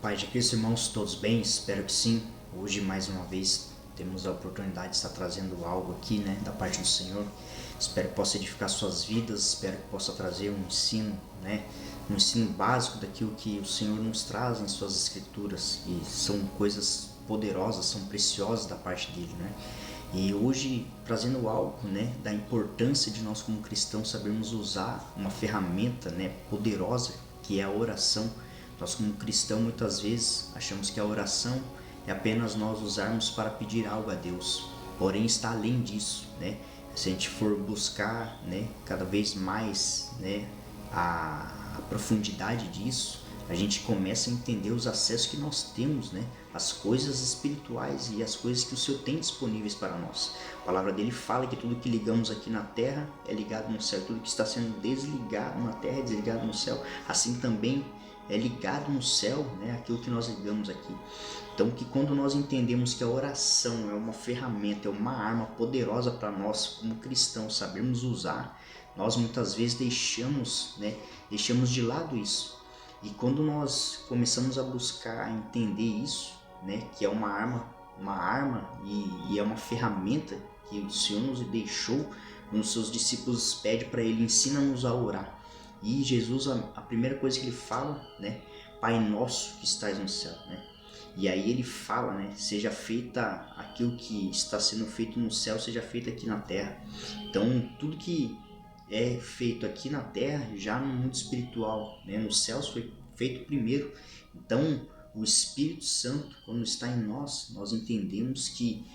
Pai de Cristo, irmãos, todos bem? Espero que sim. Hoje, mais uma vez, temos a oportunidade de estar trazendo algo aqui, da parte do Senhor. Espero que possa edificar suas vidas, espero que possa trazer um ensino, um ensino básico daquilo que o Senhor nos traz em suas escrituras. E são coisas poderosas, são preciosas da parte dele, E hoje, trazendo algo, da importância de nós como cristãos sabermos usar uma ferramenta, poderosa, que é a oração. Nós como cristãos muitas vezes achamos que a oração é apenas nós usarmos para pedir algo a Deus, porém está além disso, Se a gente for buscar, cada vez mais, a profundidade disso, a gente começa a entender os acessos que nós temos, as coisas espirituais e as coisas que o Senhor tem disponíveis para nós. A palavra dele fala que tudo que ligamos aqui na terra é ligado no céu, tudo que está sendo desligado na terra é desligado no céu, assim também é ligado no céu, aquilo que nós ligamos aqui. Então, que quando nós entendemos que a oração é uma ferramenta, é uma arma poderosa para nós como cristãos sabermos usar, nós muitas vezes deixamos de lado isso. E quando nós começamos a buscar entender isso, que é uma arma e é uma ferramenta que o Senhor nos deixou, quando os seus discípulos pedem para ele, ensina-nos a orar. E Jesus, a primeira coisa que ele fala, Pai nosso que estás no céu, E aí ele fala, seja feita aquilo que está sendo feito no céu, seja feito aqui na terra. Então, tudo que é feito aqui na terra, já no mundo espiritual, nos céus foi feito primeiro. Então, o Espírito Santo, quando está em nós, nós entendemos que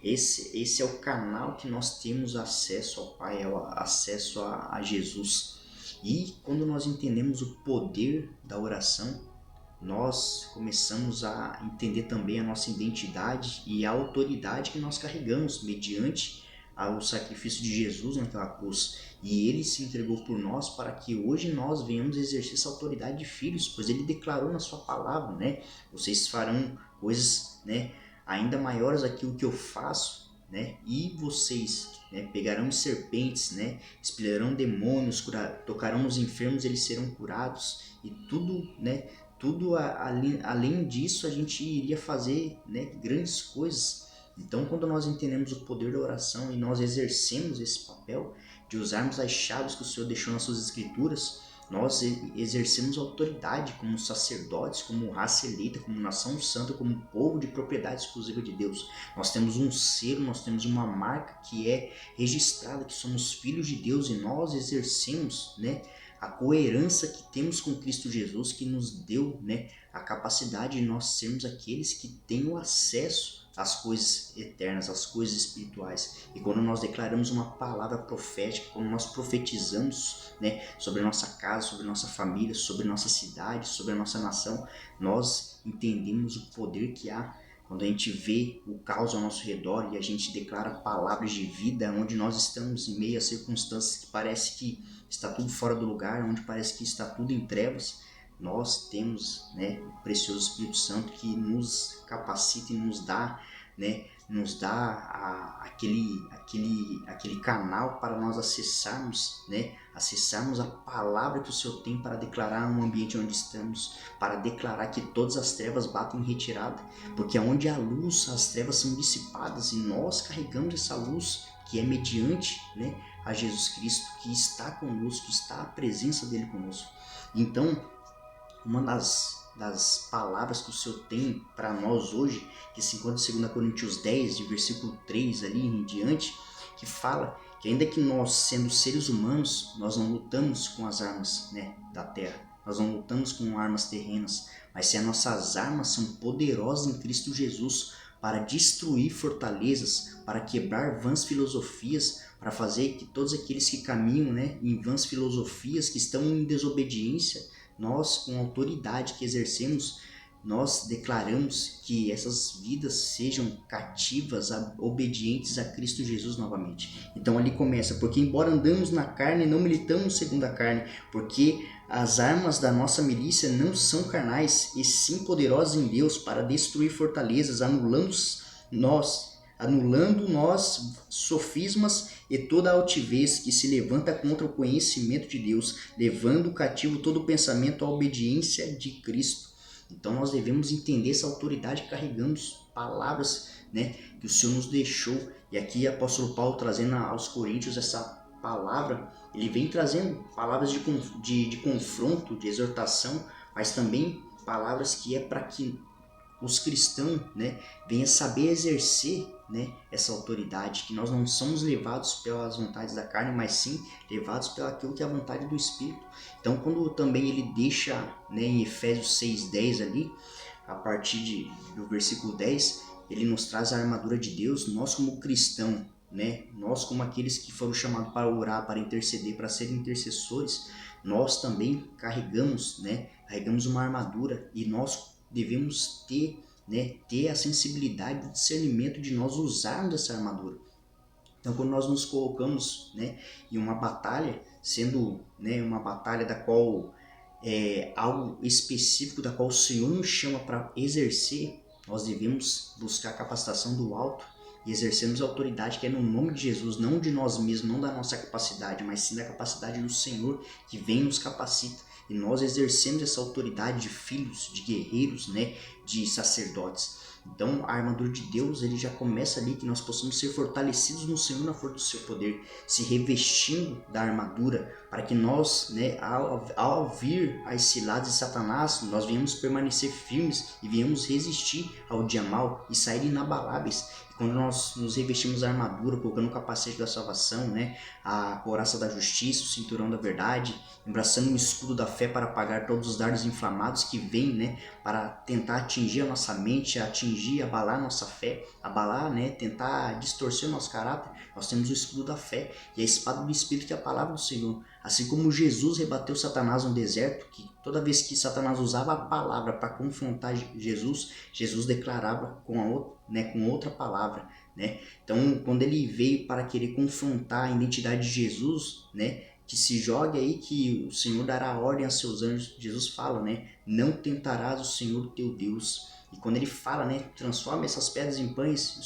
esse é o canal que nós temos acesso ao Pai, é o acesso a Jesus. E quando nós entendemos o poder da oração, nós começamos a entender também a nossa identidade e a autoridade que nós carregamos mediante ao sacrifício de Jesus naquela cruz. E ele se entregou por nós para que hoje nós venhamos exercer essa autoridade de filhos, pois ele declarou na sua palavra, Vocês farão coisas, ainda maiores daquilo que eu faço, E vocês, pegarão serpentes, expelirão demônios, tocarão nos enfermos, eles serão curados. E tudo além disso a gente iria fazer, grandes coisas. Então, quando nós entendemos o poder da oração e nós exercemos esse papel de usarmos as chaves que o Senhor deixou nas suas escrituras, nós exercemos autoridade como sacerdotes, como raça eleita, como nação santa, como povo de propriedade exclusiva de Deus. Nós temos um selo, nós temos uma marca que é registrada, que somos filhos de Deus, e nós exercemos, a coerência que temos com Cristo Jesus, que nos deu, a capacidade de nós sermos aqueles que têm o acesso às coisas eternas, às coisas espirituais. E quando nós declaramos uma palavra profética, quando nós profetizamos, sobre a nossa casa, sobre a nossa família, sobre a nossa cidade, sobre a nossa nação, nós entendemos o poder que há quando a gente vê o caos ao nosso redor e a gente declara palavras de vida, onde nós estamos em meio a circunstâncias que parece que está tudo fora do lugar, onde parece que está tudo em trevas. Nós temos, o precioso Espírito Santo que nos capacita e nos dá, aquele canal para nós acessarmos, acessarmos a palavra que o Senhor tem para declarar no ambiente onde estamos, para declarar que todas as trevas batem em retirada, porque onde há luz, as trevas são dissipadas, e nós carregamos essa luz que é mediante, a Jesus Cristo, que está conosco, que está a presença dele conosco. Então, uma das palavras que o Senhor tem para nós hoje, que se encontra em 2 Coríntios 10, de versículo 3 ali em diante, que fala que ainda que nós, sendo seres humanos, nós não lutamos com as armas, da terra, nós não lutamos com armas terrenas, mas se as nossas armas são poderosas em Cristo Jesus para destruir fortalezas, para quebrar vãs filosofias, para fazer que todos aqueles que caminham, em vãs filosofias, que estão em desobediência, nós, com a autoridade que exercemos, nós declaramos que essas vidas sejam cativas, obedientes a Cristo Jesus novamente. Então ali começa, porque embora andamos na carne, não militamos segundo a carne, porque as armas da nossa milícia não são carnais, e sim poderosas em Deus para destruir fortalezas, anulando nós sofismas e toda a altivez que se levanta contra o conhecimento de Deus, levando cativo todo pensamento à obediência de Cristo. Então nós devemos entender essa autoridade que carregamos, palavras, né, que o Senhor nos deixou. E aqui o apóstolo Paulo trazendo aos Coríntios essa palavra, ele vem trazendo palavras de confronto, de exortação, mas também palavras que é para que os cristãos, né, venham saber exercer, né, essa autoridade, que nós não somos levados pelas vontades da carne, mas sim levados pelo aquilo que é a vontade do Espírito. Então, quando também ele deixa, né, em Efésios 6:10 ali, a partir do versículo 10, ele nos traz a armadura de Deus. Nós como cristão, né, nós como aqueles que foram chamados para orar, para interceder, para serem intercessores, nós também carregamos, né, carregamos uma armadura, e nós devemos ter, né, ter a sensibilidade, o discernimento de nós usarmos essa armadura. Então, quando nós nos colocamos, né, em uma batalha, sendo, né, uma batalha da qual é algo específico, da qual o Senhor nos chama para exercer, nós devemos buscar a capacitação do alto e exercermos a autoridade que é no nome de Jesus, não de nós mesmos, não da nossa capacidade, mas sim da capacidade do Senhor que vem e nos capacita. E nós exercemos essa autoridade de filhos, de guerreiros, né, de sacerdotes. Então a armadura de Deus, ele já começa ali que nós possamos ser fortalecidos no Senhor, na força do seu poder, se revestindo da armadura, para que nós, né, ao vir as ciladas de Satanás, nós venhamos permanecer firmes e venhamos resistir ao dia mal e sair inabaláveis. Quando nós nos revestimos da armadura, colocando o capacete da salvação, né, a couraça da justiça, o cinturão da verdade, embraçando o escudo da fé para apagar todos os dardos inflamados que vêm, né, para tentar atingir a nossa mente, abalar a nossa fé, abalar, né, tentar distorcer o nosso caráter. Nós temos o escudo da fé e a espada do Espírito, que é a palavra do Senhor. Assim como Jesus rebateu Satanás no deserto, que toda vez que Satanás usava a palavra para confrontar Jesus, Jesus declarava com outra palavra, né? Então, quando ele veio para querer confrontar a identidade de Jesus, né, que se jogue aí que o Senhor dará ordem a seus anjos, Jesus fala, né, não tentarás o Senhor teu Deus. E quando ele fala, né, transforma essas pedras em pães,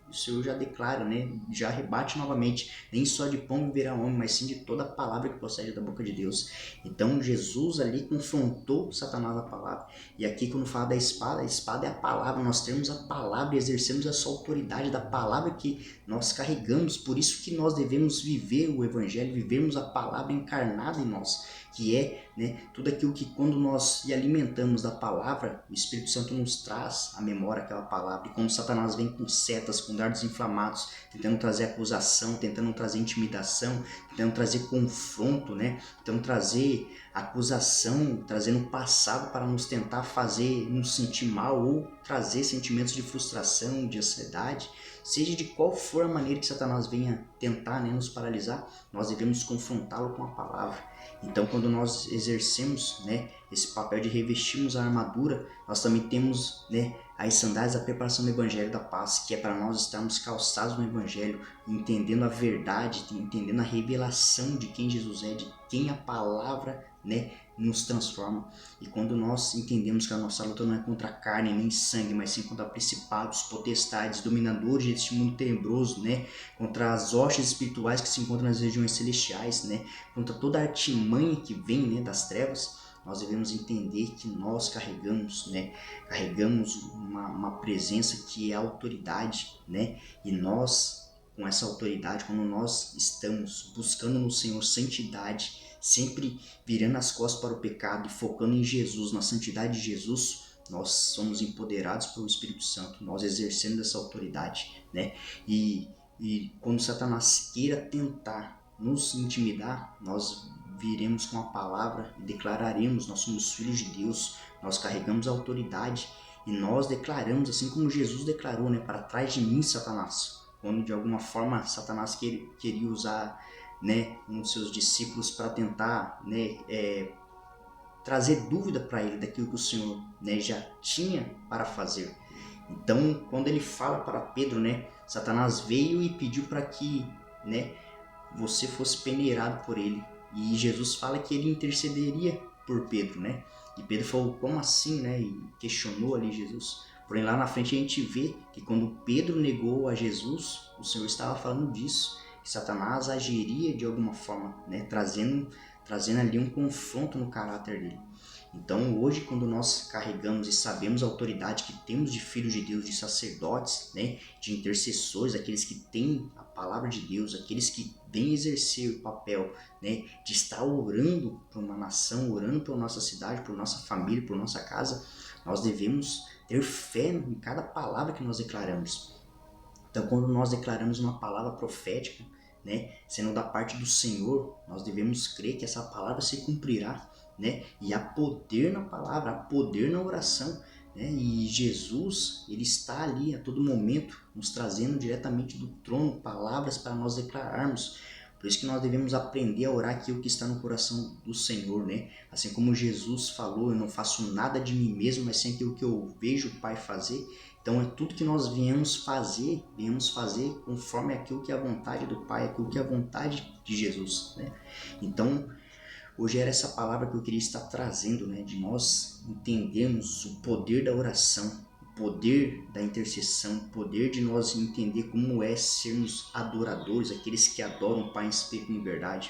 o Senhor já declara, né, já rebate novamente, nem só de pão viverá homem, mas sim de toda a palavra que procede da boca de Deus. Então Jesus ali confrontou Satanás a palavra. E aqui quando fala da espada, a espada é a palavra, nós temos a palavra e exercemos essa autoridade da palavra que nós carregamos. Por isso que nós devemos viver o evangelho, vivermos a palavra encarnada em nós, que é, né, tudo aquilo que quando nós se alimentamos da palavra, o Espírito Santo nos traz à memória aquela palavra. E quando Satanás vem com setas, com dardos inflamados, tentando trazer acusação, tentando trazer intimidação, tentando trazer confronto, né, tentando trazer acusação, trazendo o passado para nos tentar fazer nos sentir mal ou trazer sentimentos de frustração, de ansiedade, seja de qual for a maneira que Satanás venha tentar, né, nos paralisar, nós devemos confrontá-lo com a palavra. Então, quando nós exercemos, né, esse papel de revestirmos a armadura, nós também temos, né, as sandálias da preparação do Evangelho da Paz, que é para nós estarmos calçados no Evangelho, entendendo a verdade, entendendo a revelação de quem Jesus é, de quem a palavra, né, nos transforma. E quando nós entendemos que a nossa luta não é contra a carne nem sangue, mas sim contra principados, potestades, dominadores deste mundo tenebroso, né, contra as hostes espirituais que se encontram nas regiões celestiais, né, contra toda a artimanha que vem, né, das trevas, nós devemos entender que nós carregamos, né, carregamos uma presença que é a autoridade, né, e nós, com essa autoridade, quando nós estamos buscando no Senhor santidade, sempre virando as costas para o pecado e focando em Jesus, na santidade de Jesus, nós somos empoderados pelo Espírito Santo, nós exercendo essa autoridade, né? E quando Satanás queira tentar nos intimidar, nós viremos com a palavra e declararemos: nós somos filhos de Deus, nós carregamos a autoridade e nós declaramos, assim como Jesus declarou, né, para trás de mim, Satanás. Quando de alguma forma Satanás queria usar, né, um dos seus discípulos para tentar, né, trazer dúvida para ele daquilo que o Senhor, né, já tinha para fazer. Então, quando ele fala para Pedro, né, Satanás veio e pediu para que, né, você fosse peneirado por ele. E Jesus fala que ele intercederia por Pedro, né? E Pedro falou: como assim, né? E questionou ali Jesus. Porém, lá na frente a gente vê que quando Pedro negou a Jesus, o Senhor estava falando disso, que Satanás agiria de alguma forma, né? Trazendo ali um confronto no caráter dele. Então hoje, quando nós carregamos e sabemos a autoridade que temos de filhos de Deus, de sacerdotes, né, de intercessores, aqueles que têm a palavra de Deus, aqueles que vêm exercer o papel, né, de estar orando por uma nação, orando por nossa cidade, por nossa família, por nossa casa, nós devemos ter fé em cada palavra que nós declaramos. Então, quando nós declaramos uma palavra profética, né, sendo da parte do Senhor, nós devemos crer que essa palavra se cumprirá, né? E há poder na palavra, há poder na oração, né? E Jesus, ele está ali a todo momento, nos trazendo diretamente do trono palavras para nós declararmos. Por isso que nós devemos aprender a orar aquilo que está no coração do Senhor, né? Assim como Jesus falou, eu não faço nada de mim mesmo, mas sim aquilo que eu vejo o Pai fazer. Então é tudo que nós viemos fazer conforme aquilo que é a vontade do Pai, aquilo que é a vontade de Jesus, né? Então, hoje era essa palavra que eu queria estar trazendo, né? De nós entendermos o poder da oração, o poder da intercessão, o poder de nós entender como é sermos adoradores, aqueles que adoram o Pai em espírito e em verdade.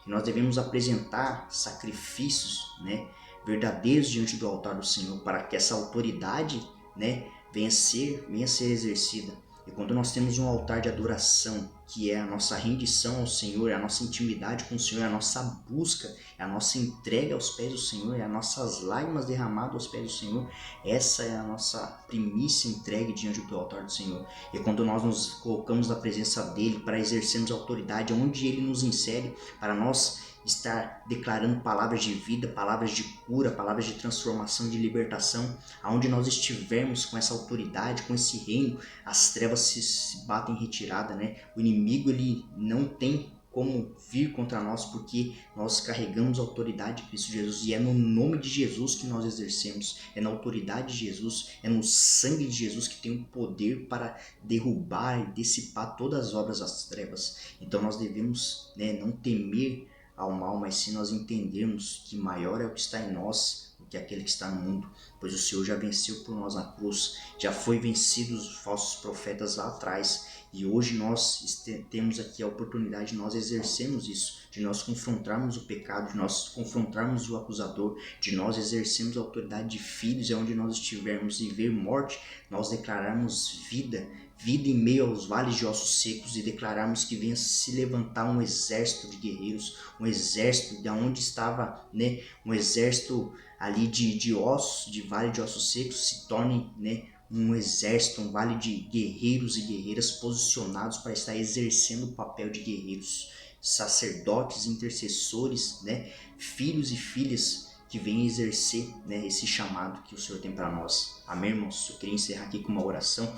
Que nós devemos apresentar sacrifícios, né, verdadeiros diante do altar do Senhor, para que essa autoridade, né, venha a ser exercida. E quando nós temos um altar de adoração, que é a nossa rendição ao Senhor, é a nossa intimidade com o Senhor, é a nossa busca, é a nossa entrega aos pés do Senhor, é as nossas lágrimas derramadas aos pés do Senhor, essa é a nossa primícia entregue diante do altar do Senhor. E quando nós nos colocamos na presença dEle para exercermos a autoridade, onde Ele nos insere, para nós estar declarando palavras de vida, palavras de cura, palavras de transformação, de libertação, aonde nós estivermos com essa autoridade, com esse reino, as trevas se batem em retirada, né? O inimigo, ele não tem como vir contra nós, porque nós carregamos a autoridade de Cristo Jesus, e é no nome de Jesus que nós exercemos, é na autoridade de Jesus, é no sangue de Jesus que tem o poder para derrubar e dissipar todas as obras das trevas. Então nós devemos, né, não temer ao mal, mas se nós entendermos que maior é o que está em nós do que aquele que está no mundo, pois o Senhor já venceu por nós na cruz, já foi vencido os falsos profetas lá atrás, e hoje nós temos aqui a oportunidade de nós exercermos isso, de nós confrontarmos o pecado, de nós confrontarmos o acusador, de nós exercermos a autoridade de filhos, e onde nós estivermos e ver morte, nós declararmos vida em meio aos vales de ossos secos, e declararmos que venha se levantar um exército de guerreiros, um exército de onde estava, né, um exército ali de ossos, de vale de ossos secos, se torne, né, um exército, um vale de guerreiros e guerreiras posicionados para estar exercendo o papel de guerreiros, sacerdotes, intercessores, né, filhos e filhas que venham exercer, né, esse chamado que o Senhor tem para nós. Amém, irmãos? Eu queria encerrar aqui com uma oração.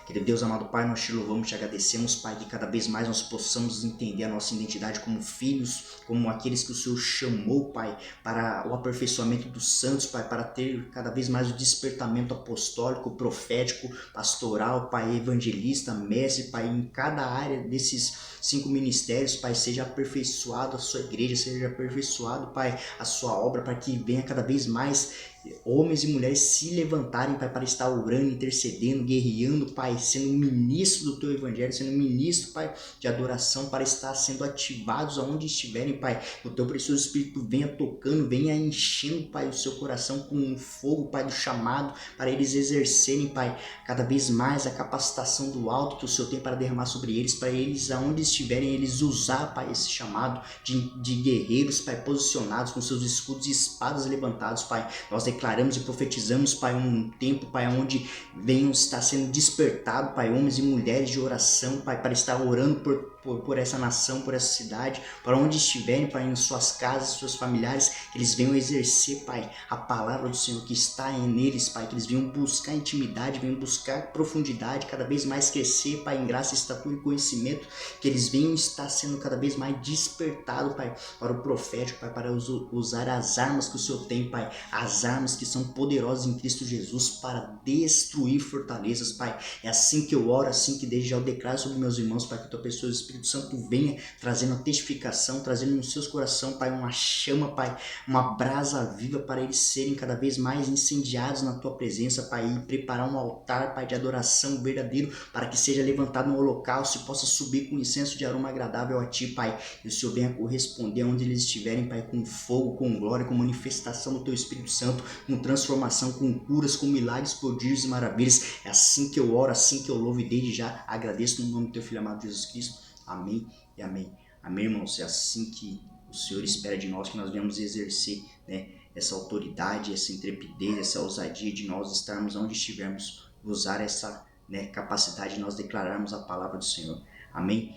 Querido Deus, amado Pai, nós te louvamos, te agradecemos, Pai, que cada vez mais nós possamos entender a nossa identidade como filhos, como aqueles que o Senhor chamou, Pai, para o aperfeiçoamento dos santos, Pai, para ter cada vez mais o despertamento apostólico, profético, pastoral, Pai, evangelista, mestre, Pai, em cada área desses 5 ministérios, Pai, seja aperfeiçoado a sua igreja, seja aperfeiçoado, Pai, a sua obra, para que venha cada vez mais homens e mulheres se levantarem, Pai, para estar orando, intercedendo, guerreando, Pai, sendo um ministro do Teu Evangelho, sendo um ministro, Pai, de adoração, para estar sendo ativados aonde estiverem, Pai. O Teu precioso Espírito venha tocando, venha enchendo, Pai, o seu coração com um fogo, Pai, do chamado, para eles exercerem, Pai, cada vez mais a capacitação do alto que o Senhor tem para derramar sobre eles, para eles, aonde estiverem, eles usar, Pai, esse chamado de guerreiros, Pai, posicionados com seus escudos e espadas levantados, Pai. Nós declaramos e profetizamos, Pai, um tempo, Pai, onde venham estar sendo despertados, Pai, homens e mulheres de oração, Pai, para estar orando por essa nação, por essa cidade, para onde estiverem, Pai, em suas casas, seus familiares, que eles venham exercer, Pai, a palavra do Senhor que está neles, Pai, que eles venham buscar intimidade, venham buscar profundidade, cada vez mais crescer, Pai, em graça, estatura e conhecimento, que eles venham estar sendo cada vez mais despertados, Pai, para o profético, Pai, para usar as armas que o Senhor tem, Pai, as armas que são poderosas em Cristo Jesus para destruir fortalezas, Pai. É assim que eu oro, assim que desde já eu declaro sobre meus irmãos, Pai, que o Teu precioso Espírito Santo venha trazendo a testificação, trazendo nos seus corações, Pai, uma chama, Pai, uma brasa viva para eles serem cada vez mais incendiados na Tua presença, Pai, e preparar um altar, Pai, de adoração verdadeiro, para que seja levantado um holocausto e possa subir com incenso de aroma agradável a Ti, Pai, e o Senhor venha corresponder onde eles estiverem, Pai, com fogo, com glória, com manifestação do Teu Espírito Santo, com transformação, com curas, com milagres, prodígios e maravilhas. É assim que eu oro, assim que eu louvo e desde já agradeço no nome do Teu Filho amado Jesus Cristo. Amém e amém. Amém, irmãos? É assim que o Senhor espera de nós, que nós venhamos exercer, né, essa autoridade, essa intrepidez, essa ousadia de nós estarmos onde estivermos, usar essa, né, capacidade de nós declararmos a palavra do Senhor. Amém?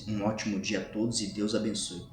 Um ótimo dia a todos e Deus abençoe.